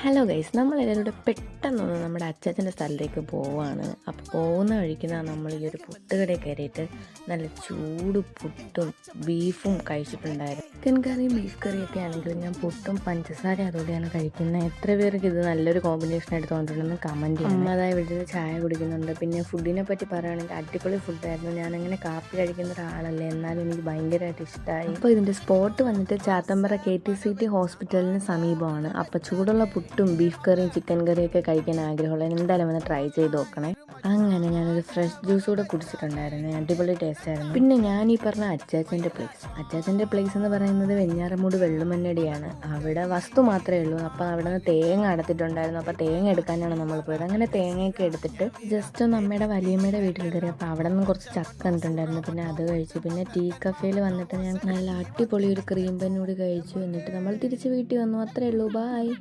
Hello guys, നമ്മളെല്ലാവരും കൂടെ പെട്ടെന്നൊന്ന് നമ്മുടെ അച്ചാച്ചൻ്റെ സ്ഥലത്തേക്ക് പോവാണ്. അപ്പോൾ പോകുന്ന വഴിക്ക് നമ്മൾ ഈ ഒരു പുട്ടുകടയിൽ കയറിയിട്ട് നല്ല ചൂട് പുട്ടും ബീഫും കഴിച്ചിട്ടുണ്ടായിരുന്നു. ചിക്കൻ കറിയും ബീഫ് കറിയൊക്കെ ആണെങ്കിലും ഞാൻ പുട്ടും പഞ്ചസാര അതോടെയാണ് കഴിക്കുന്നത്. എത്ര പേർക്ക് ഇത് നല്ലൊരു കോമ്പിനേഷൻ ആയിട്ട് തോന്നിയിട്ടുണ്ടെന്ന് കമൻറ്റ് ചെയ്യും. അമ്മ അതായത് വീട്ടിൽ നിന്ന് ചായ കുടിക്കുന്നുണ്ട്. പിന്നെ ഫുഡിനെ പറ്റി പറയുകയാണെങ്കിൽ അടിപൊളി ഫുഡായിരുന്നു. ഞാനങ്ങനെ കാപ്പി കഴിക്കുന്ന ഒരാളല്ലേ, എന്നാലും എനിക്ക് ഭയങ്കരമായിട്ട് ഇഷ്ടമായി. അപ്പോൾ ഇതിൻ്റെ സ്പോട്ട് വന്നിട്ട് ചാത്തമ്പറ KTCT ഹോസ്പിറ്റലിന് സമീപമാണ്. അപ്പോൾ ചൂടുള്ള പുട്ടും ബീഫ് കറിയും ചിക്കൻ കറിയൊക്കെ കഴിക്കാൻ ആഗ്രഹമുള്ള എന്തായാലും വന്ന് ട്രൈ ചെയ്ത് നോക്കണേ. അങ്ങനെ ഞാനൊരു ഫ്രഷ് ജ്യൂസ് കൂടെ കുടിച്ചിട്ടുണ്ടായിരുന്നു. അടിപൊളി ടേസ്റ്റ് ആയിരുന്നു. പിന്നെ ഞാൻ ഈ പറഞ്ഞ അച്ചാച്ചൻ്റെ പ്ലേസ് എന്ന് പറയുന്നത് വെഞ്ഞാറമൂട് വെള്ളുമണ്ണടിയാണ്. അവിടെ വസ്തു മാത്രമേ ഉള്ളൂ. അപ്പോൾ അവിടെ നിന്ന് തേങ്ങ അടത്തിട്ടുണ്ടായിരുന്നു. അപ്പോൾ തേങ്ങ എടുക്കാനാണ് നമ്മൾ പോയത്. അങ്ങനെ തേങ്ങയൊക്കെ എടുത്തിട്ട് ജസ്റ്റ് ഒന്ന് അമ്മയുടെ വലിയമ്മയുടെ വീട്ടിൽ കയറി. അപ്പോൾ അവിടെ നിന്ന് കുറച്ച് ചക്ക കണ്ടിട്ടുണ്ടായിരുന്നു. പിന്നെ അത് കഴിച്ചു. പിന്നെ ടീ കഫേയിൽ വന്നിട്ട് ഞാൻ നല്ല അടിപൊളി ഒരു ക്രീം ബന്നൂടി കഴിച്ചു. എന്നിട്ട് നമ്മൾ തിരിച്ച് വീട്ടിൽ വന്നു. അത്രേ ഉള്ളൂ. ബായ്.